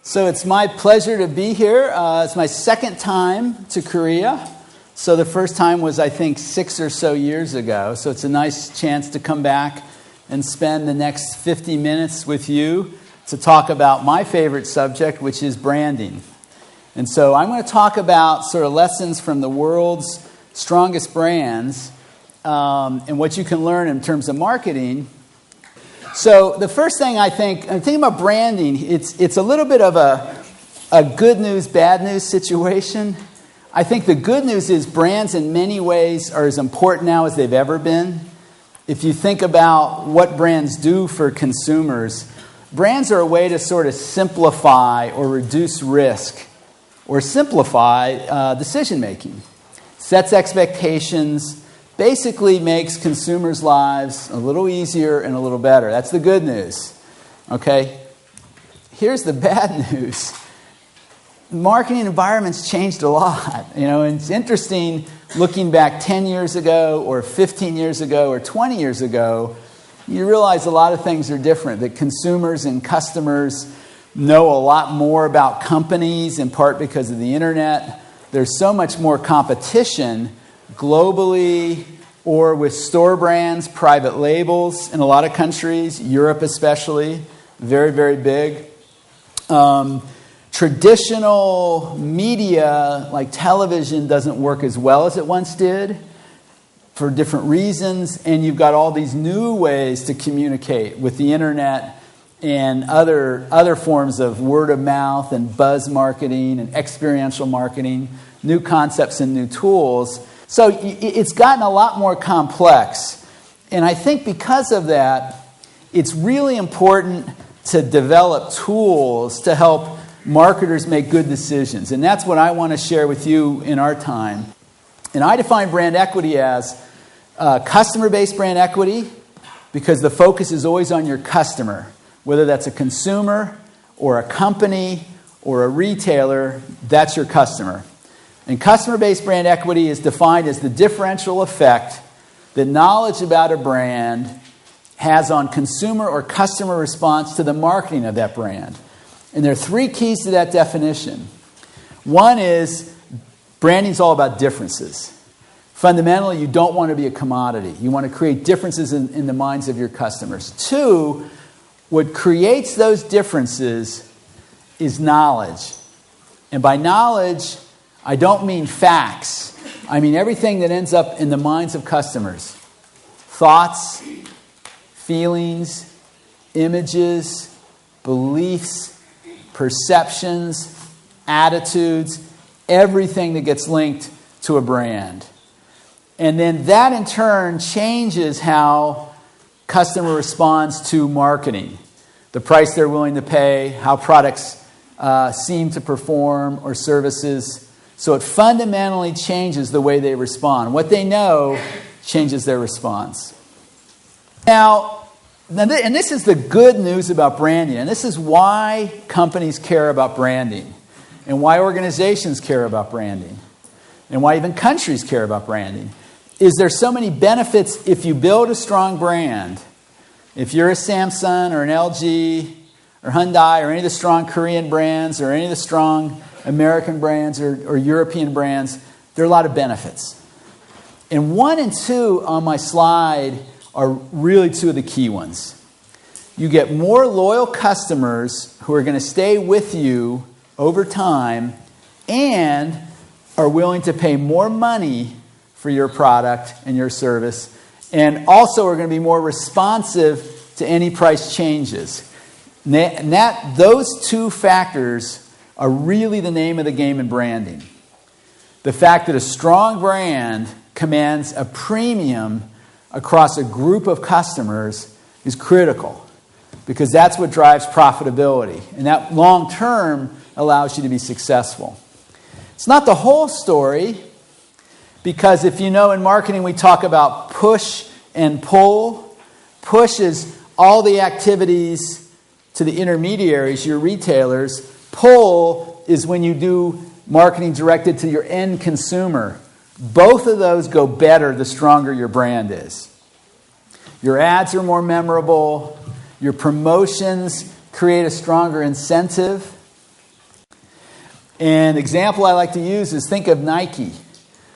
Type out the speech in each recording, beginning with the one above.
So it's my pleasure to be here. It's my second time to Korea. So the first time was, I think, 6 or so years ago. So it's a nice chance to come back and spend the next 50 minutes with you to talk about my favorite subject, which is branding. And so I'm going to talk about sort of lessons from the world's strongest brands and what you can learn in terms of marketing. So the first thing I'm thinking about branding, it's a little bit of a good news, bad news situation. I think the good news is brands in many ways are as important now as they've ever been. If you think about what brands do for consumers, brands are a way to sort of simplify or reduce risk or simplify decision making. Sets expectations, basically makes consumers' lives a little easier and a little better. That's the good news. Okay? Here's the bad news. Marketing environments changed a lot. And it's interesting looking back 10 years ago or 15 years ago or 20 years ago, you realize a lot of things are different, that consumers and customers know a lot more about companies, in part because of the internet. There's so much more competition globally or with store brands, private labels in a lot of countries, Europe especially, very, very big. Traditional media like television doesn't work as well as it once did for different reasons, and you've got all these new ways to communicate with the internet and other forms of word of mouth and buzz marketing and experiential marketing, new concepts and new tools. So it's gotten a lot more complex. And I think because of that, it's really important to develop tools to help marketers make good decisions. And that's what I want to share with you in our time. And I define brand equity as customer-based brand equity because the focus is always on your customer. Whether that's a consumer or a company or a retailer, that's your customer. And customer-based brand equity is defined as the differential effect that knowledge about a brand has on consumer or customer response to the marketing of that brand. And there are three keys to that definition. One is branding is all about differences. Fundamentally, you don't want to be a commodity. You want to create differences in the minds of your customers. Two, what creates those differences is knowledge. And by knowledge, I don't mean facts. I mean everything that ends up in the minds of customers. Thoughts, feelings, images, beliefs, perceptions, attitudes, everything that gets linked to a brand. And then that in turn changes how customer responds to marketing, the price they're willing to pay, how products seem to perform or services. So it fundamentally changes the way they respond. What they know changes their response. Now, and this is the good news about branding, and this is why companies care about branding, and why organizations care about branding, and why even countries care about branding, is there's so many benefits if you build a strong brand. If you're a Samsung or an LG or Hyundai or any of the strong Korean brands or any of the strong American brands or European brands, there are a lot of benefits. And 1 and 2 on my slide are really two of the key ones. You get more loyal customers who are going to stay with you over time and are willing to pay more money for your product and your service, and also are going to be more responsive to any price changes. And those two factors are really the name of the game in branding. The fact that a strong brand commands a premium across a group of customers is critical because that's what drives profitability. And that long term allows you to be successful. It's not the whole story because if you know in marketing we talk about push and pull. Push is all the activities to the intermediaries, your retailers. Pull is when you do marketing directed to your end consumer. Both of those go better the stronger your brand is. Your ads are more memorable. Your promotions create a stronger incentive. An example I like to use is think of Nike.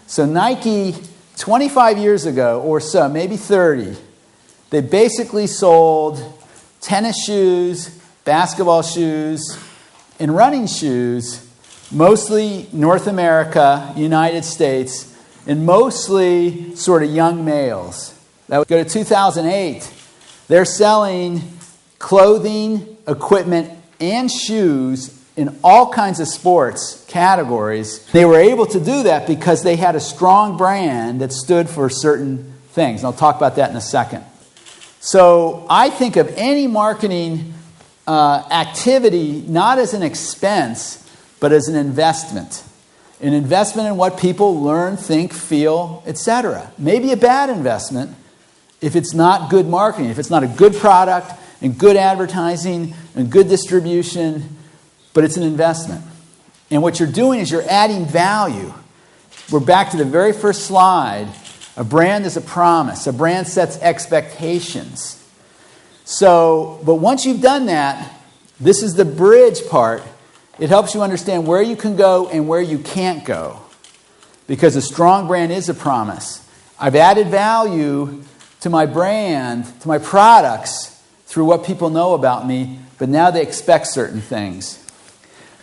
So Nike, 25 years ago or so, maybe 30, they basically sold tennis shoes, basketball shoes, and running shoes, mostly North America, United States, and mostly sort of young males. That would go to 2008. They're selling clothing, equipment, and shoes in all kinds of sports categories. They were able to do that because they had a strong brand that stood for certain things. And I'll talk about that in a second. So I think of any marketing activity not as an expense, but as an investment. An investment in what people learn, think, feel, etc. Maybe a bad investment if it's not good marketing, if it's not a good product and good advertising and good distribution, but it's an investment. And what you're doing is you're adding value. We're back to the very first slide. A brand is a promise. A brand sets expectations. So, but once you've done that, this is the bridge part. It helps you understand where you can go and where you can't go. Because a strong brand is a promise. I've added value to my brand, to my products, through what people know about me, but now they expect certain things.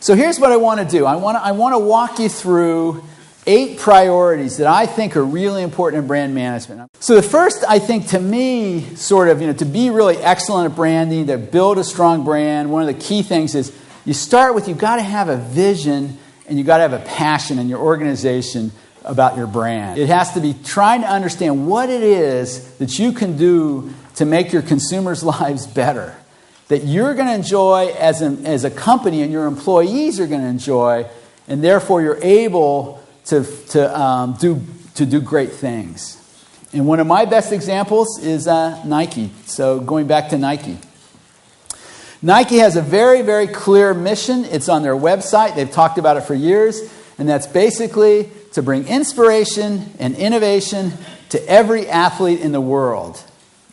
So here's what I want to do. I want to walk you through 8 priorities that I think are really important in brand management. So the first, I think, to me, sort of, to be really excellent at branding, to build a strong brand, one of the key things is you start with, you've got to have a vision and you've got to have a passion in your organization about your brand. It has to be trying to understand what it is that you can do to make your consumers' lives better, that you're going to enjoy as a company and your employees are going to enjoy, and therefore you're able to do great things. And one of my best examples is Nike. So going back to Nike. Nike has a very, very clear mission. It's on their website. They've talked about it for years. And that's basically to bring inspiration and innovation to every athlete in the world.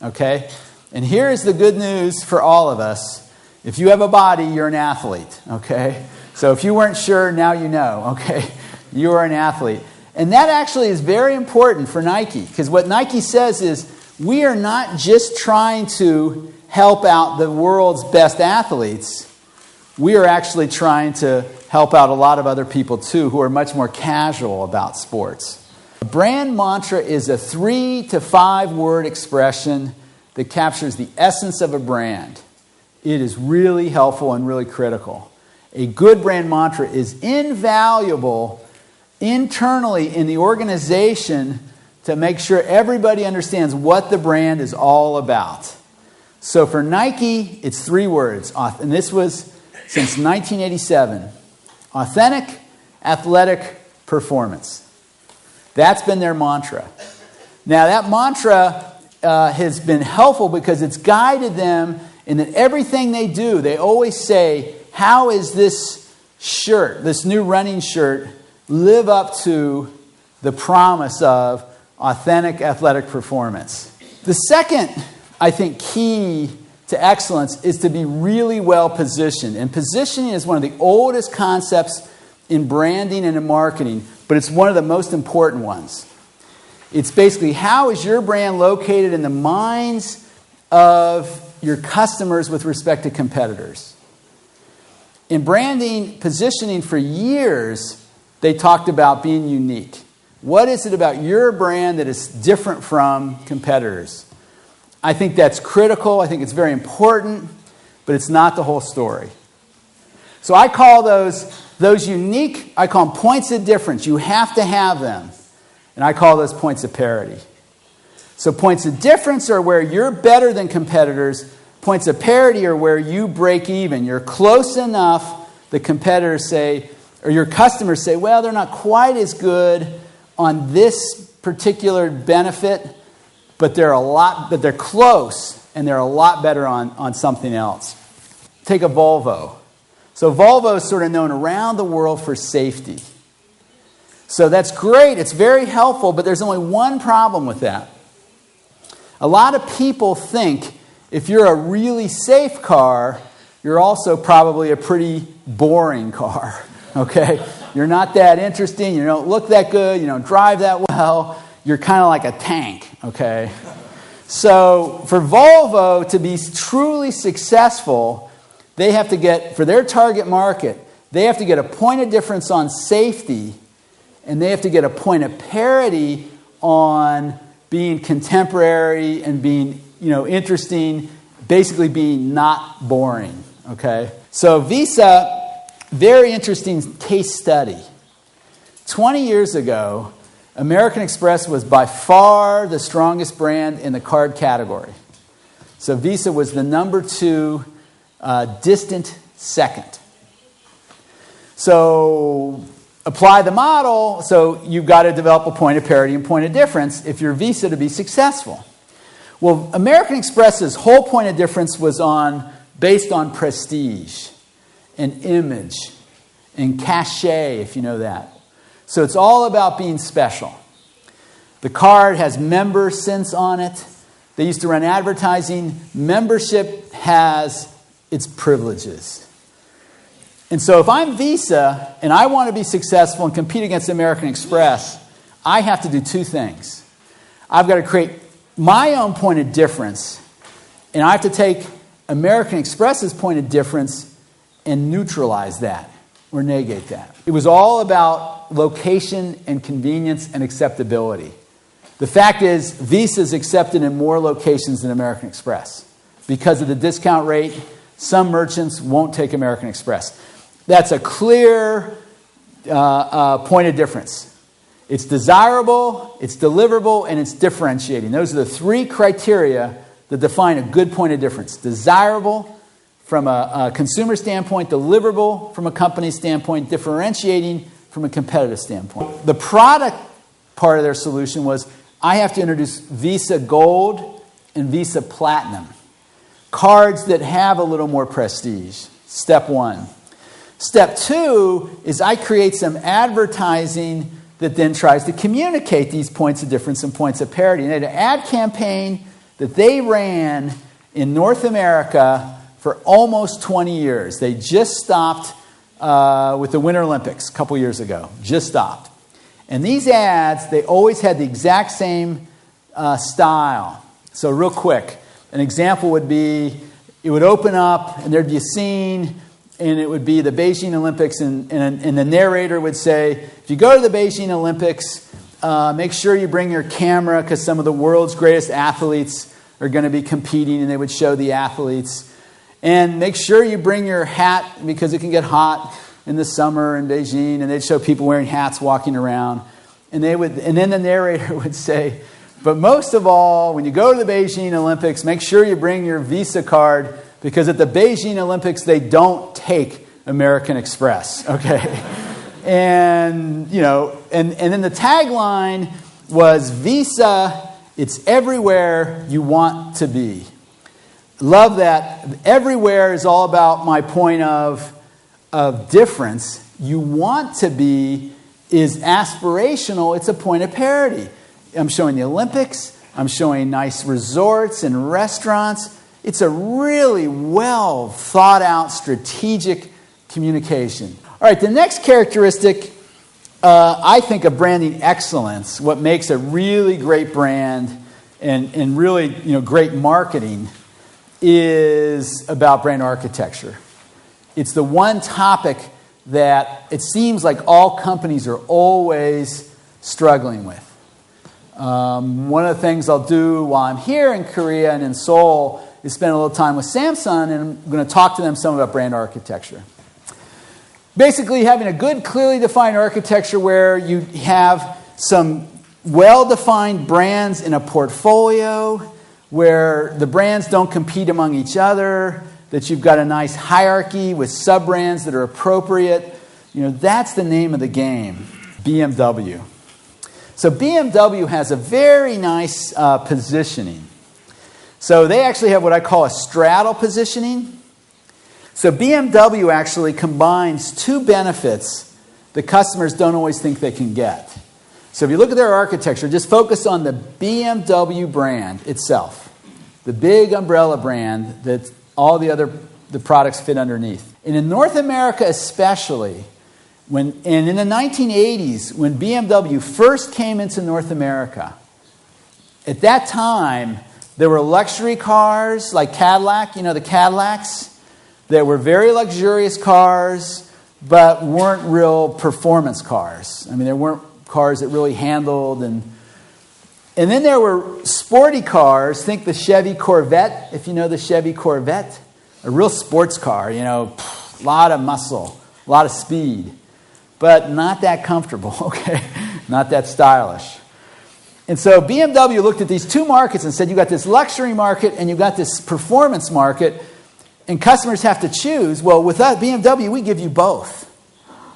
Okay? And here is the good news for all of us. If you have a body, you're an athlete. Okay? So if you weren't sure, now you know. Okay? You are an athlete. And that actually is very important for Nike. Because what Nike says is, we are not just trying to help out the world's best athletes. We are actually trying to help out a lot of other people too who are much more casual about sports. A brand mantra is a 3 to 5 word expression that captures the essence of a brand. It is really helpful and really critical. A good brand mantra is invaluable internally in the organization to make sure everybody understands what the brand is all about. So for Nike, it's 3 words, and this was since 1987. Authentic, athletic, performance. That's been their mantra. Now that mantra has been helpful because it's guided them in that everything they do, they always say, how is this shirt, this new running shirt, live up to the promise of authentic athletic performance? The second, I think, key to excellence is to be really well positioned. And positioning is one of the oldest concepts in branding and in marketing, but it's one of the most important ones. It's basically, how is your brand located in the minds of your customers with respect to competitors? In branding, positioning for years, they talked about being unique. What is it about your brand that is different from competitors? I think that's critical. I think it's very important, but it's not the whole story. So I call those unique, I call them points of difference. You have to have them. And I call those points of parity. So points of difference are where you're better than competitors. Points of parity are where you break even. You're close enough, the competitors say, or your customers say, well, they're not quite as good on this particular benefit, but they're close, and they're a lot better on something else. Take a Volvo. So Volvo is sort of known around the world for safety. So that's great. It's very helpful, but there's only one problem with that. A lot of people think if you're a really safe car, you're also probably a pretty boring car. okay? You're not that interesting. You don't look that good. You don't drive that well. You're kind of like a tank, okay? So for Volvo to be truly successful, they have to get, for their target market, they have to get a point of difference on safety, and they have to get a point of parity on being contemporary and being, interesting, basically being not boring, okay? So Visa, very interesting case study. 20 years ago, American Express was by far the strongest brand in the card category. So Visa was the number 2, distant second. So apply the model, so you've got to develop a point of parity and point of difference if you're Visa to be successful. Well, American Express's whole point of difference was based on prestige and image and cachet, if you know that. So it's all about being special. The card has member sense on it. They used to run advertising. Membership has its privileges. And so if I'm Visa and I want to be successful and compete against American Express, I have to do 2 things. I've got to create my own point of difference, and I have to take American Express's point of difference and neutralize that or negate that. It was all about location and convenience and acceptability. The fact is, Visa is accepted in more locations than American Express. Because of the discount rate, some merchants won't take American Express. That's a clear point of difference. It's desirable, it's deliverable, and it's differentiating. Those are the 3 criteria that define a good point of difference. Desirable from a consumer standpoint, deliverable from a company standpoint, differentiating from a competitive standpoint. The product part of their solution was, I have to introduce Visa Gold and Visa Platinum. Cards that have a little more prestige. Step 1. Step 2 is I create some advertising that then tries to communicate these points of difference and points of parity. And they had an ad campaign that they ran in North America for almost 20 years. They just stopped with the Winter Olympics a couple years ago. Just stopped. And these ads, they always had the exact same style. So real quick, an example would be, it would open up and there'd be a scene, and it would be the Beijing Olympics, and the narrator would say, if you go to the Beijing Olympics, make sure you bring your camera because some of the world's greatest athletes are going to be competing, and they would show the athletes. And make sure you bring your hat because it can get hot in the summer in Beijing, and they'd show people wearing hats walking around. And then the narrator would say, but most of all, when you go to the Beijing Olympics, make sure you bring your Visa card because at the Beijing Olympics, they don't take American Express, okay? And then the tagline was, Visa, it's everywhere you want to be. Love that. Everywhere is all about my point of difference. You want to be is aspirational. It's a point of parity. I'm showing the Olympics. I'm showing nice resorts and restaurants. It's a really well thought out strategic communication. All right, the next characteristic, I think, of branding excellence, what makes a really great brand and really great marketing, is about brand architecture. It's the one topic that it seems like all companies are always struggling with. One of the things I'll do while I'm here in Korea and in Seoul is spend a little time with Samsung, and I'm going to talk to them some about brand architecture. Basically, having a good, clearly defined architecture where you have some well-defined brands in a portfolio, where the brands don't compete among each other, that you've got a nice hierarchy with sub-brands that are appropriate. That's the name of the game, BMW. So BMW has a very nice positioning. So they actually have what I call a straddle positioning. So BMW actually combines 2 benefits that customers don't always think they can get. So if you look at their architecture, just focus on the BMW brand itself, the big umbrella brand that all the products fit underneath. And in North America especially, And in the 1980s, when BMW first came into North America, at that time, there were luxury cars like Cadillac, the Cadillacs. They were very luxurious cars, but weren't real performance cars. I mean, there weren't cars that really handled. And then there were sporty cars. Think the Chevy Corvette, if you know the Chevy Corvette. A real sports car, a lot of muscle, a lot of speed. But not that comfortable, okay? Not that stylish. And so BMW looked at these two markets and said, you got this luxury market and you got this performance market, and customers have to choose. Well, with that BMW, we give you both.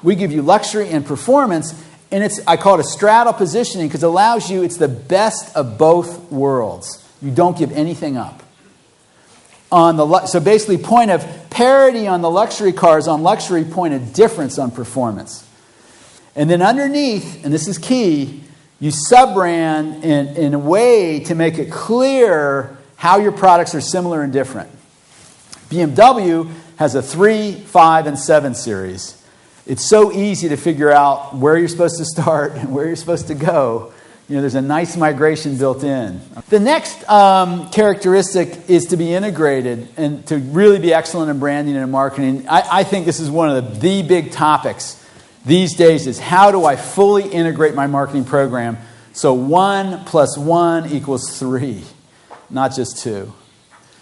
We give you luxury and performance, and I call it a straddle positioning because it allows you, it's the best of both worlds. You don't give anything up. So basically, point of parity on the luxury cars, on luxury, point of difference on performance. And then underneath, and this is key, you sub-brand in a way to make it clear how your products are similar and different. BMW has a 3, 5, and 7 series. It's so easy to figure out where you're supposed to start and where you're supposed to go. There's a nice migration built in. The next characteristic is to be integrated and to really be excellent in branding and in marketing. I think this is one of the big topics these days is how do I fully integrate my marketing program so 1 + 1 = 3, not just 2.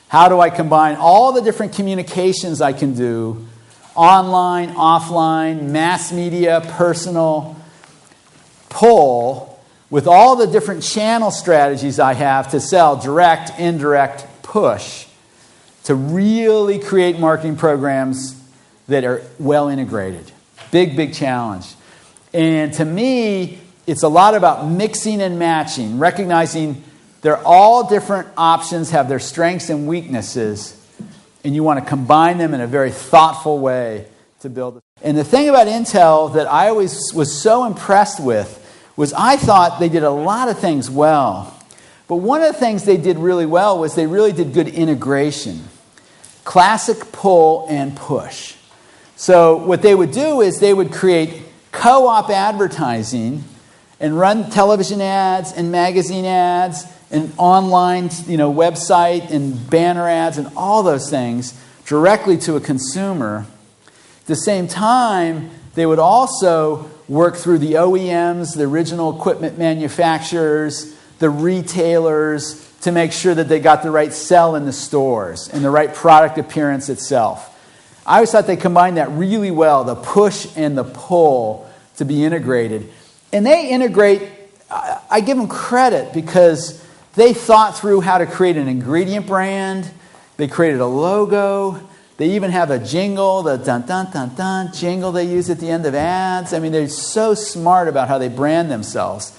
How do I combine all the different communications I can do, online, offline, mass media, personal, pull, with all the different channel strategies I have to sell, direct, indirect, push, to really create marketing programs that are well integrated. Big, big challenge. And to me, it's a lot about mixing and matching, recognizing they're all different options, have their strengths and weaknesses, and you want to combine them in a very thoughtful way to build it. And the thing about Intel that I always was so impressed with was I thought they did a lot of things well. But one of the things they did really well was they really did good integration. Classic pull and push. So what they would do is they would create co-op advertising and run television ads and magazine ads and online, website and banner ads and all those things directly to a consumer. At the same time, they would also work through the OEMs, the original equipment manufacturers, the retailers, to make sure that they got the right sell in the stores and the right product appearance itself. I always thought they combined that really well, the push and the pull, to be integrated. And they integrate, I give them credit because they thought through how to create an ingredient brand. They created a logo. They even have a jingle, the dun-dun-dun-dun jingle they use at the end of ads. I mean, they're so smart about how they brand themselves.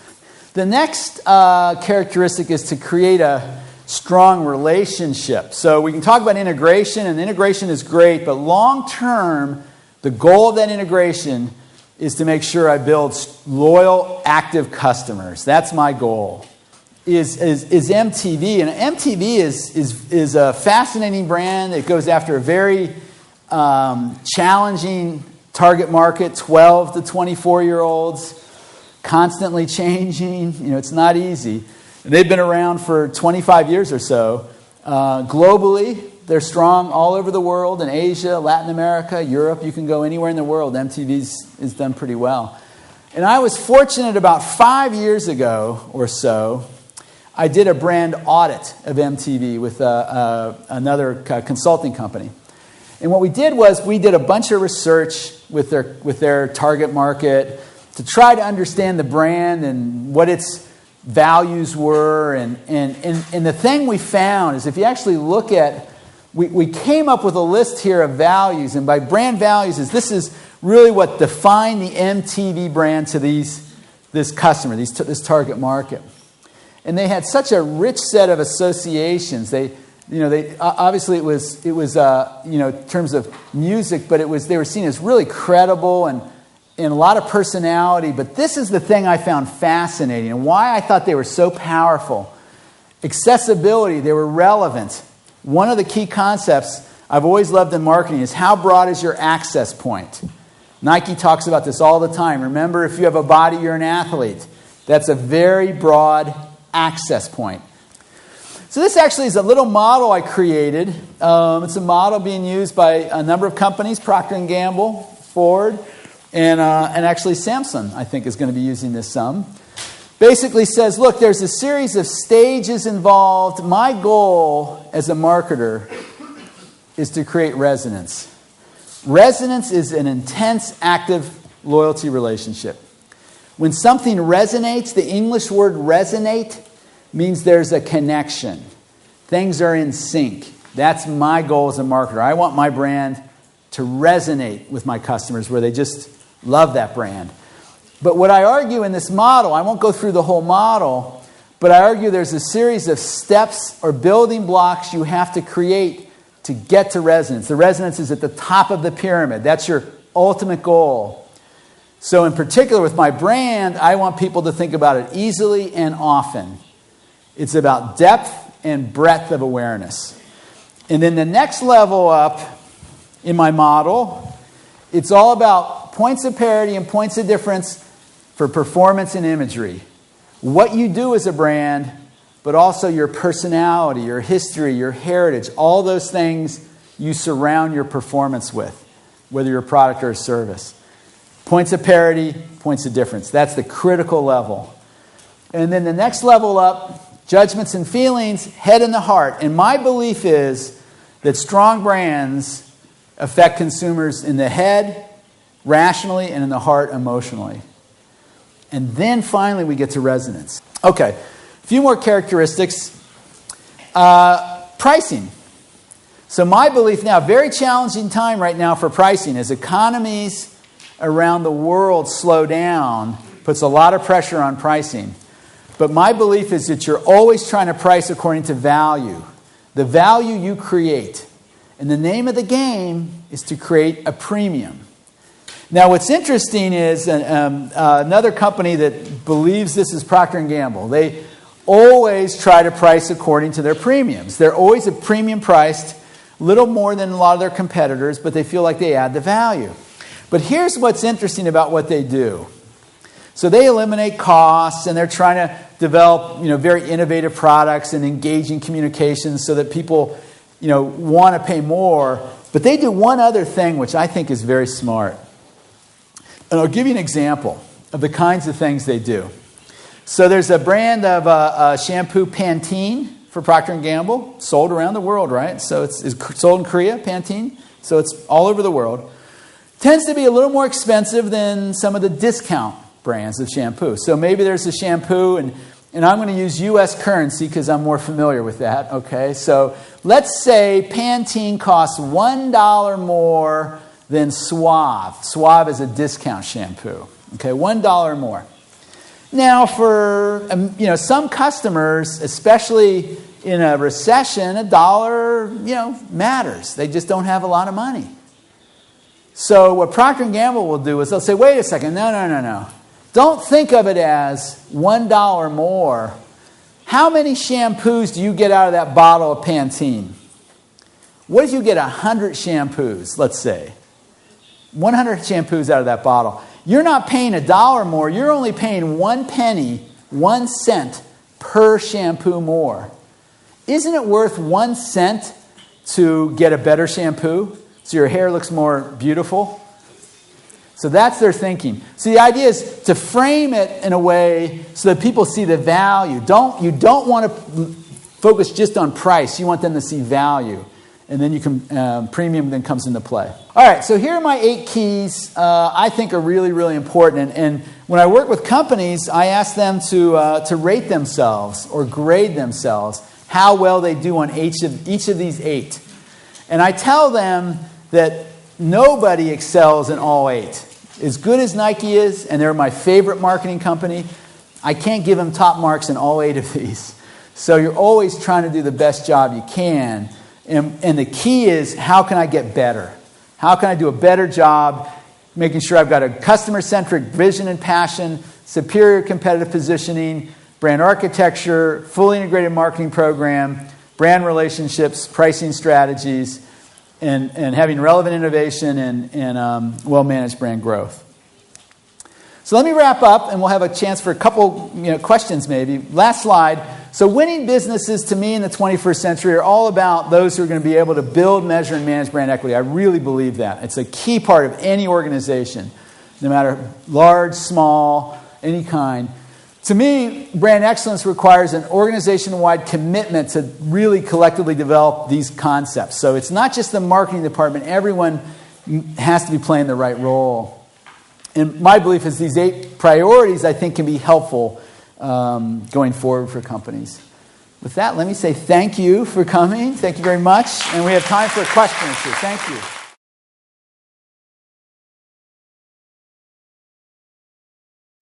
The next characteristic is to create a strong relationship. So we can talk about integration, and integration is great, but long term, the goal of that integration is to make sure I build loyal, active customers. That's my goal. Is MTV, and MTV is a fascinating brand. It goes after a very challenging target market, 12 to 24-year-olds, constantly changing. It's not easy. They've been around for 25 years or so. Globally, they're strong all over the world, in Asia, Latin America, Europe. You can go anywhere in the world. MTV is done pretty well. And I was fortunate about 5 years ago or so, I did a brand audit of MTV with another consulting company. And what we did was we did a bunch of research with their target market to try to understand the brand and what its values were. And the thing we found is if you actually look at, we came up with a list here of values. And by brand values, this is really what defined the MTV brand to this customer, this target market. And they had such a rich set of associations. They obviously it was in terms of music, but they were seen as really credible and a lot of personality. But this is the thing I found fascinating and why I thought they were so powerful. Accessibility, they were relevant. One of the key concepts I've always loved in marketing is how broad is your access point? Nike talks about this all the time. Remember, if you have a body, you're an athlete. That's a very broad access point. So this actually is a little model I created. It's a model being used by a number of companies, Procter & Gamble, Ford, and actually Samsung, I think, is going to be using this some. Basically says, look, there's a series of stages involved. My goal as a marketer is to create resonance. Resonance is an intense, active loyalty relationship. When something resonates, the English word resonate means there's a connection. Things are in sync. That's my goal as a marketer. I want my brand to resonate with my customers where they just love that brand. But what I argue in this model, I won't go through the whole model, but I argue there's a series of steps or building blocks you have to create to get to resonance. The resonance is at the top of the pyramid. That's your ultimate goal. So in particular with my brand, I want people to think about it easily and often. It's about depth and breadth of awareness. And then the next level up in my model, it's all about points of parity and points of difference for performance and imagery. What you do as a brand, but also your personality, your history, your heritage, all those things you surround your performance with, whether you're a product or a service. Points of parity, points of difference. That's the critical level. And then the next level up, judgments and feelings, head and the heart. And my belief is that strong brands affect consumers in the head, rationally, and in the heart, emotionally. And then finally we get to resonance. Okay, a few more characteristics. Pricing. So my belief now, very challenging time right now for pricing as economies around the world slow down, puts a lot of pressure on pricing. But my belief is that you're always trying to price according to value. The value you create. And the name of the game is to create a premium. Now what's interesting is another company that believes this is Procter & Gamble. They always try to price according to their premiums. They're always a premium priced, a little more than a lot of their competitors, but they feel like they add the value. But here's what's interesting about what they do. So they eliminate costs, and they're trying to develop, very innovative products and engaging communications so that people, want to pay more. But they do one other thing which I think is very smart. And I'll give you an example of the kinds of things they do. So there's a brand of shampoo, Pantene, for Procter & Gamble, sold around the world, right? So it's sold in Korea, Pantene. So it's all over the world. Tends to be a little more expensive than some of the discount brands of shampoo. So maybe there's a shampoo, and I'm going to use U.S. currency because I'm more familiar with that. Okay, so let's say Pantene costs $1 more than Suave. Suave is a discount shampoo. Okay, $1 more. Now, for some customers, especially in a recession, $1 matters. They just don't have a lot of money. So what Procter & Gamble will do is they'll say, wait a second, no. Don't think of it as $1 more. How many shampoos do you get out of that bottle of Pantene? What if you get 100 shampoos, let's say? 100 shampoos out of that bottle. You're not paying $1 more. You're only paying 1 penny, 1 cent per shampoo more. Isn't it worth 1 cent to get a better shampoo so your hair looks more beautiful? So that's their thinking. So the idea is to frame it in a way so that people see the value. You don't want to focus just on price. You want them to see value. And then you can premium then comes into play. All right, so here are my 8 keys I think are really, really important. And when I work with companies, I ask them to rate themselves or grade themselves, how well they do on each of these 8. And I tell them that nobody excels in all 8. As good as Nike is, and they're my favorite marketing company, I can't give them top marks in all 8 of these. So you're always trying to do the best job you can. And the key is, how can I get better? How can I do a better job making sure I've got a customer-centric vision and passion, superior competitive positioning, brand architecture, fully integrated marketing program, brand relationships, pricing strategies, and having relevant innovation and well-managed brand growth. So let me wrap up, and we'll have a chance for a couple questions maybe. Last slide. So winning businesses, to me, in the 21st century are all about those who are going to be able to build, measure, and manage brand equity. I really believe that. It's a key part of any organization, no matter large, small, any kind. To me, brand excellence requires an organization-wide commitment to really collectively develop these concepts. So it's not just the marketing department. Everyone has to be playing the right role. And my belief is these 8 priorities, I think, can be helpful going forward for companies. With that, let me say thank you for coming. Thank you very much. And we have time for questions here. Thank you.